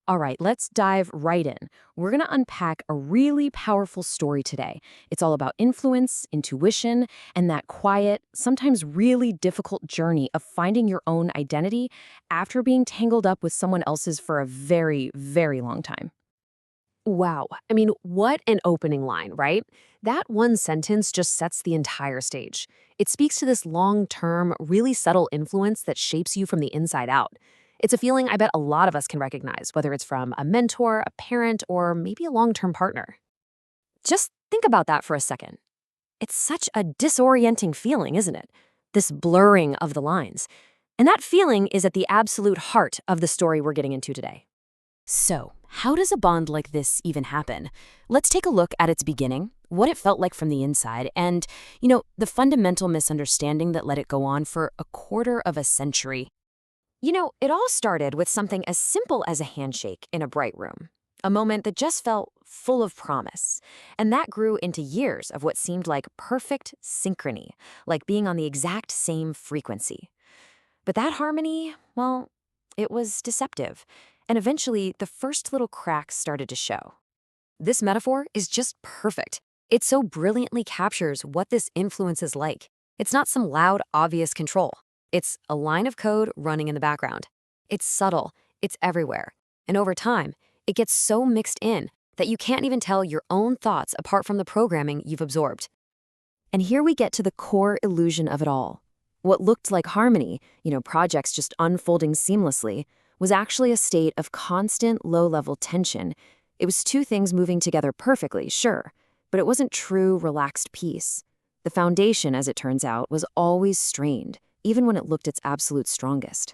All right, let's dive right in. We're going to unpack a really powerful story today. It's all about influence, intuition, and that quiet, sometimes really difficult journey of finding your own identity after being tangled up with someone else's for a very, very long time. Wow. I mean, what an opening line, right? That one sentence just sets the entire stage. It speaks to this long-term, really subtle influence that shapes you from the inside out. It's a feeling I bet a lot of us can recognize, whether it's from a mentor, a parent, or maybe a long-term partner. Just think about that for a second. It's such a disorienting feeling, isn't it? This blurring of the lines. And that feeling is at the absolute heart of the story we're getting into today. So, how does a bond like this even happen? Let's take a look at its beginning, what it felt like from the inside, and, the fundamental misunderstanding that let it go on for a quarter of a century. It all started with something as simple as a handshake in a bright room, a moment that just felt full of promise. And that grew into years of what seemed like perfect synchrony, like being on the exact same frequency. But that harmony, well, it was deceptive. And eventually, the first little cracks started to show. This metaphor is just perfect. It so brilliantly captures what this influence is like. It's not some loud, obvious control. It's a line of code running in the background. It's subtle, it's everywhere. And over time, it gets so mixed in that you can't even tell your own thoughts apart from the programming you've absorbed. And here we get to the core illusion of it all. What looked like harmony, projects just unfolding seamlessly, was actually a state of constant low-level tension. It was two things moving together perfectly, sure, but it wasn't true, relaxed peace. The foundation, as it turns out, was always strained, even when it looked its absolute strongest.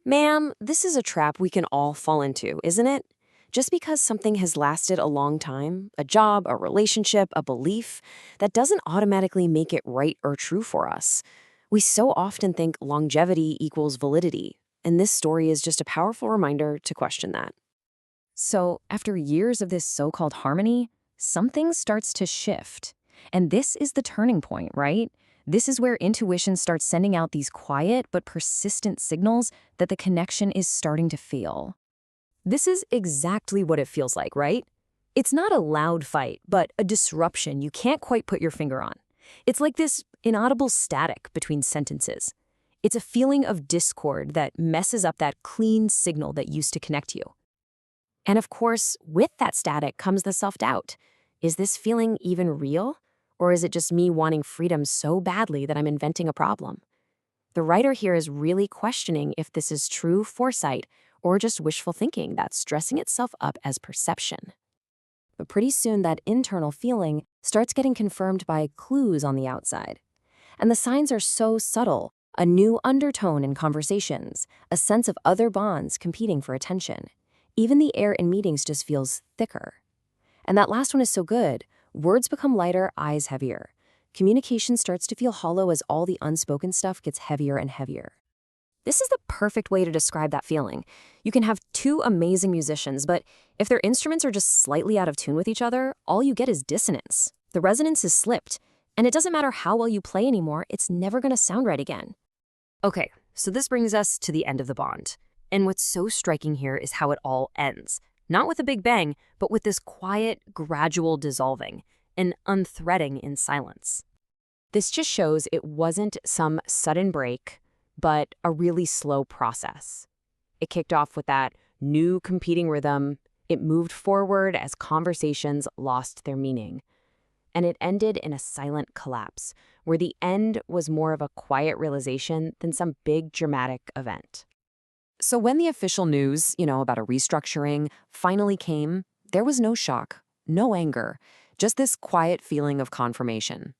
Ma'am, this is a trap we can all fall into, isn't it? Just because something has lasted a long time, a job, a relationship, a belief, that doesn't automatically make it right or true for us. We so often think longevity equals validity, and this story is just a powerful reminder to question that. So, after years of this so-called harmony, something starts to shift. And this is the turning point, right? This is where intuition starts sending out these quiet but persistent signals that the connection is starting to fail. This is exactly what it feels like, right? It's not a loud fight, but a disruption you can't quite put your finger on. It's like this inaudible static between sentences. It's a feeling of discord that messes up that clean signal that used to connect you. And of course, with that static comes the self-doubt. Is this feeling even real? Or is it just me wanting freedom so badly that I'm inventing a problem? The writer here is really questioning if this is true foresight or just wishful thinking that's dressing itself up as perception. But pretty soon that internal feeling starts getting confirmed by clues on the outside. And the signs are so subtle, a new undertone in conversations, a sense of other bonds competing for attention. Even the air in meetings just feels thicker. And that last one is so good. Words become lighter, eyes heavier. Communication starts to feel hollow as all the unspoken stuff gets heavier and heavier. This is the perfect way to describe that feeling. You can have two amazing musicians, but if their instruments are just slightly out of tune with each other, all you get is dissonance. The resonance is slipped, and it doesn't matter how well you play anymore, it's never going to sound right again. Okay, so this brings us to the end of the bond. And what's so striking here is how it all ends. Not with a big bang, but with this quiet, gradual dissolving, an unthreading in silence. This just shows it wasn't some sudden break, but a really slow process. It kicked off with that new competing rhythm. It moved forward as conversations lost their meaning. And it ended in a silent collapse, where the end was more of a quiet realization than some big dramatic event. So when the official news, about a restructuring finally came, there was no shock, no anger, just this quiet feeling of confirmation.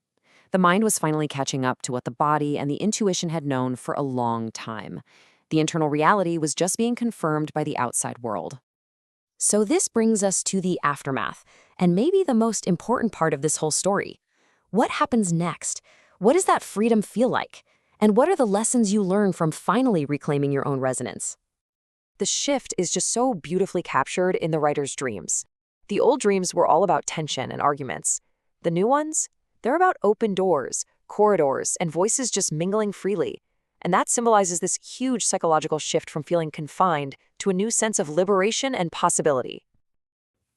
The mind was finally catching up to what the body and the intuition had known for a long time. The internal reality was just being confirmed by the outside world. So this brings us to the aftermath, and maybe the most important part of this whole story. What happens next? What does that freedom feel like? And what are the lessons you learn from finally reclaiming your own resonance? The shift is just so beautifully captured in the writer's dreams. The old dreams were all about tension and arguments. The new ones? They're about open doors, corridors, and voices just mingling freely. And that symbolizes this huge psychological shift from feeling confined to a new sense of liberation and possibility.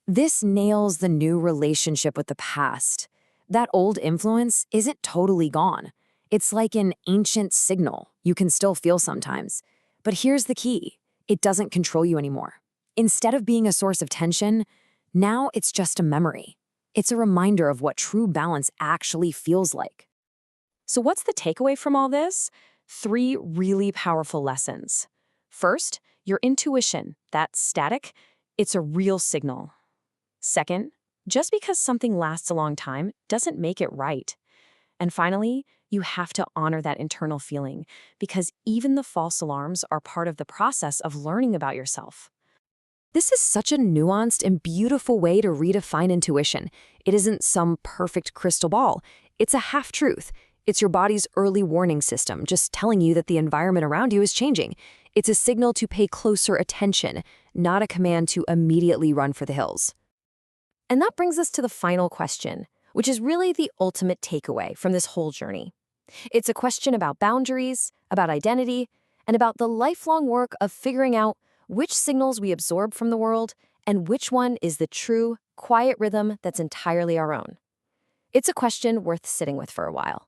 This nails the new relationship with the past. That old influence isn't totally gone. It's like an ancient signal you can still feel sometimes. But here's the key. It doesn't control you anymore. Instead of being a source of tension, now it's just a memory. It's a reminder of what true balance actually feels like. So what's the takeaway from all this? 3 really powerful lessons. First, your intuition, that static, it's a real signal. Second, just because something lasts a long time doesn't make it right. And finally, you have to honor that internal feeling, because even the false alarms are part of the process of learning about yourself. This is such a nuanced and beautiful way to redefine intuition. It isn't some perfect crystal ball. It's a half-truth. It's your body's early warning system, just telling you that the environment around you is changing. It's a signal to pay closer attention, not a command to immediately run for the hills. And that brings us to the final question, which is really the ultimate takeaway from this whole journey. It's a question about boundaries, about identity, and about the lifelong work of figuring out which signals we absorb from the world and which one is the true, quiet rhythm that's entirely our own. It's a question worth sitting with for a while.